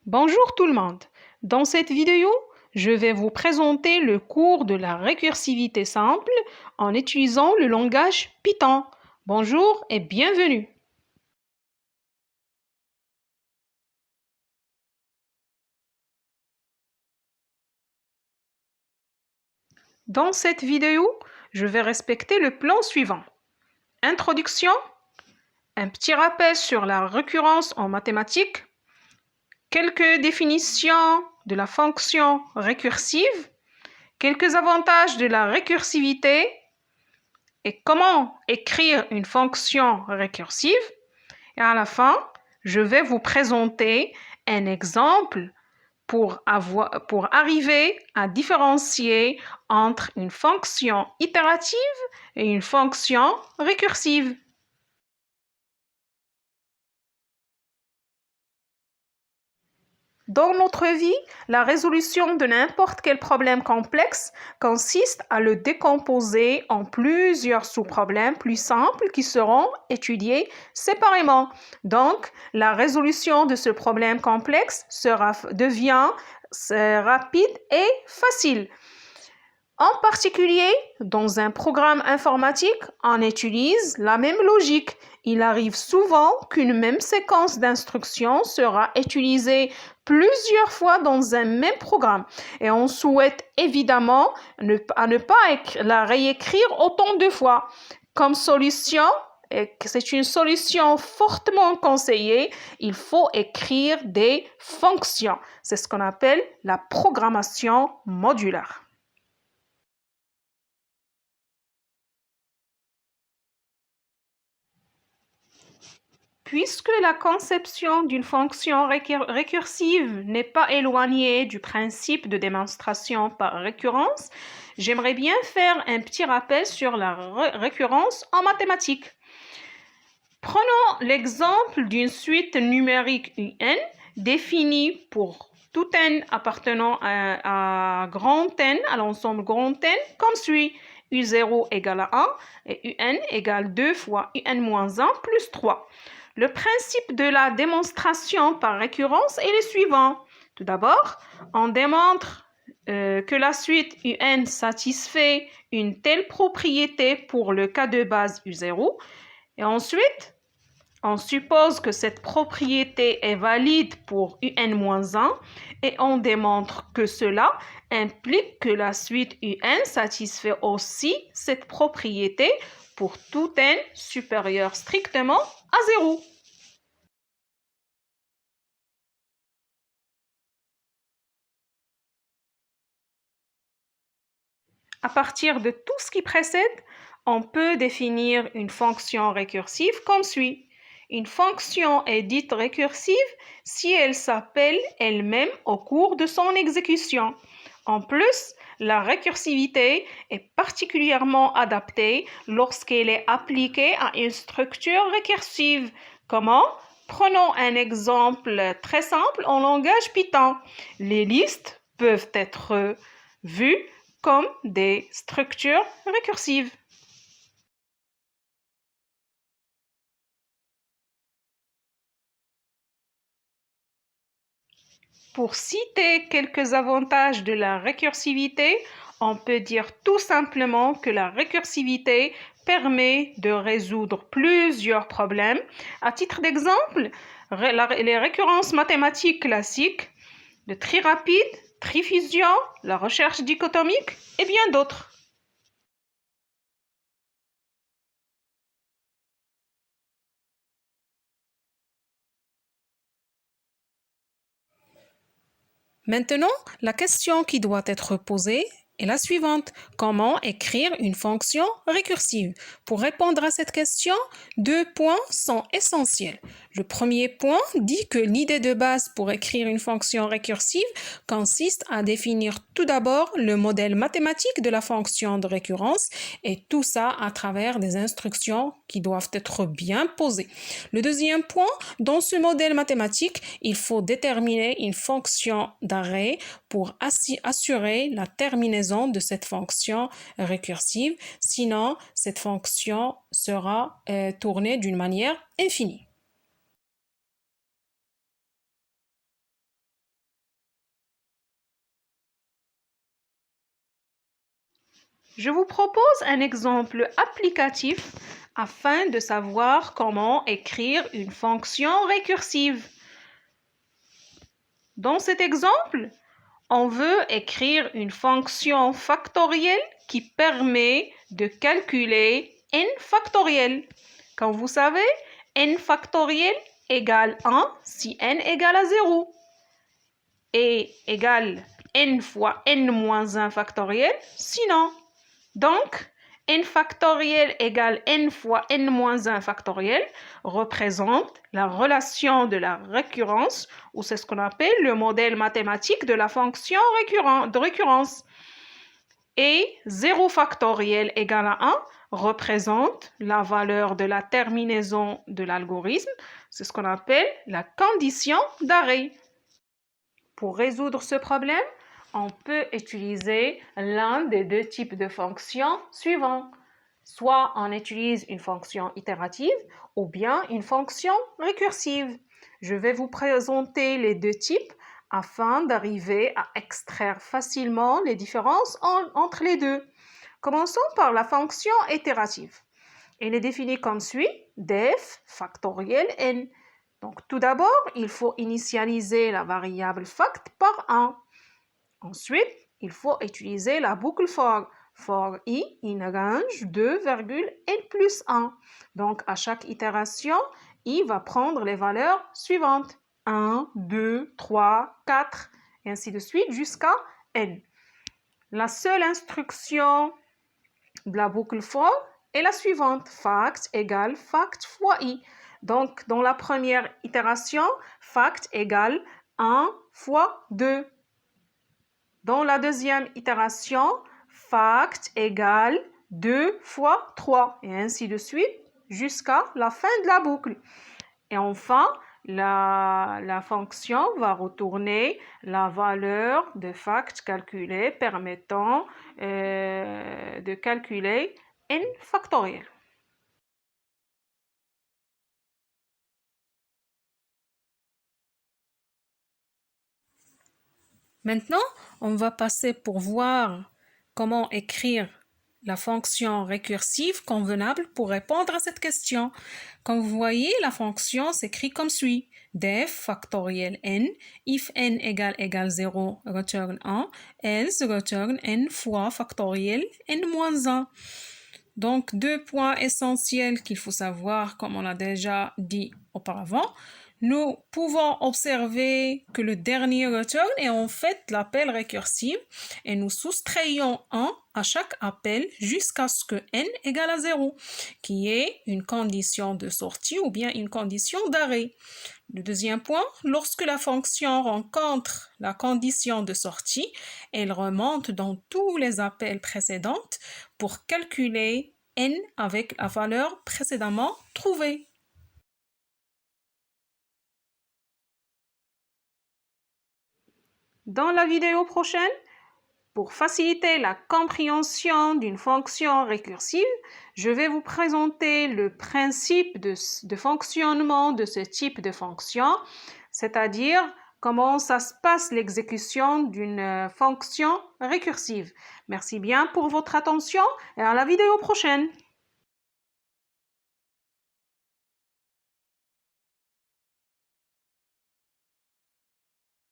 Bonjour tout le monde. Dans cette vidéo, je vais vous présenter le cours de la récursivité simple en utilisant le langage Python. Bonjour et bienvenue. Dans cette vidéo, je vais respecter le plan suivant. Introduction, un petit rappel sur la récurrence en mathématiques, quelques définitions de la fonction récursive, quelques avantages de la récursivité et comment écrire une fonction récursive. Et à la fin, je vais vous présenter un exemple pour arriver à différencier entre une fonction itérative et une fonction récursive. Dans notre vie, la résolution de n'importe quel problème complexe consiste à le décomposer en plusieurs sous-problèmes plus simples qui seront étudiés séparément. Donc, la résolution de ce problème complexe devient rapide et facile. En particulier, dans un programme informatique, on utilise la même logique. Il arrive souvent qu'une même séquence d'instructions sera utilisée plusieurs fois dans un même programme. Et on souhaite évidemment ne pas la réécrire autant de fois. Comme solution, et c'est une solution fortement conseillée, il faut écrire des fonctions. C'est ce qu'on appelle la programmation modulaire. Puisque la conception d'une fonction récursive n'est pas éloignée du principe de démonstration par récurrence, j'aimerais bien faire un petit rappel sur la récurrence en mathématiques. Prenons l'exemple d'une suite numérique UN définie pour tout n appartenant à grand n, à l'ensemble grand n, comme suit. U0 égale à 1 et UN égale 2 fois UN-1 plus 3. Le principe de la démonstration par récurrence est le suivant. Tout d'abord, on démontre que la suite UN satisfait une telle propriété pour le cas de base U0. Et ensuite, on suppose que cette propriété est valide pour UN-1 et on démontre que cela implique que la suite UN satisfait aussi cette propriété pour tout n supérieur strictement à 0. À partir de tout ce qui précède, on peut définir une fonction récursive comme suit. Une fonction est dite récursive si elle s'appelle elle-même au cours de son exécution. En plus, la récursivité est particulièrement adaptée lorsqu'elle est appliquée à une structure récursive. Comment? Prenons un exemple très simple en langage Python. Les listes peuvent être vues comme des structures récursives. Pour citer quelques avantages de la récursivité, on peut dire tout simplement que la récursivité permet de résoudre plusieurs problèmes. À titre d'exemple, les récurrences mathématiques classiques, le tri rapide, trifusion, la recherche dichotomique et bien d'autres. Maintenant, la question qui doit être posée est la suivante. Comment écrire une fonction récursive? Pour répondre à cette question, 2 points sont essentiels. Le premier point dit que l'idée de base pour écrire une fonction récursive consiste à définir tout d'abord le modèle mathématique de la fonction de récurrence et tout ça à travers des instructions qui doivent être bien posées. Le deuxième point, dans ce modèle mathématique, il faut déterminer une fonction d'arrêt pour assurer la terminaison de cette fonction récursive. Sinon, cette fonction sera tournée d'une manière infinie. Je vous propose un exemple applicatif afin de savoir comment écrire une fonction récursive. Dans cet exemple, on veut écrire une fonction factorielle qui permet de calculer n factoriel. Comme vous savez, n factoriel égale 1 si n égale à 0 et égale n fois n moins 1 factoriel sinon. Donc, n factoriel égale n fois n moins 1 factoriel représente la relation de la récurrence, ou c'est ce qu'on appelle le modèle mathématique de la fonction de récurrence. Et 0 factoriel égale à 1 représente la valeur de la terminaison de l'algorithme, c'est ce qu'on appelle la condition d'arrêt. Pour résoudre ce problème, on peut utiliser l'un des deux types de fonctions suivants. Soit on utilise une fonction itérative ou bien une fonction récursive. Je vais vous présenter les deux types afin d'arriver à extraire facilement les différences entre les deux. Commençons par la fonction itérative. Elle est définie comme suit, df factoriel n. Donc tout d'abord, il faut initialiser la variable fact par 1. Ensuite, il faut utiliser la boucle for. For i in range 2, n plus 1. Donc, à chaque itération, i va prendre les valeurs suivantes. 1, 2, 3, 4, et ainsi de suite jusqu'à n. La seule instruction de la boucle for est la suivante. Fact égale fact fois i. Donc, dans la première itération, fact égale 1 fois 2. Dans la deuxième itération, fact égale 2 fois 3, et ainsi de suite jusqu'à la fin de la boucle. Et enfin, la fonction va retourner la valeur de fact calculée permettant de calculer n factoriel. Maintenant, on va passer pour voir comment écrire la fonction récursive convenable pour répondre à cette question. Comme vous voyez, la fonction s'écrit comme suit. Def factoriel n, if n égale 0, return 1, else return n fois factoriel n moins 1. Donc, deux points essentiels qu'il faut savoir, comme on l'a déjà dit auparavant. Nous pouvons observer que le dernier return est en fait l'appel récursif et nous soustrayons 1 à chaque appel jusqu'à ce que n égale à 0, qui est une condition de sortie ou bien une condition d'arrêt. Le deuxième point, lorsque la fonction rencontre la condition de sortie, elle remonte dans tous les appels précédents pour calculer n avec la valeur précédemment trouvée. Dans la vidéo prochaine, pour faciliter la compréhension d'une fonction récursive, je vais vous présenter le principe de fonctionnement de ce type de fonction, c'est-à-dire comment ça se passe l'exécution d'une fonction récursive. Merci bien pour votre attention et à la vidéo prochaine.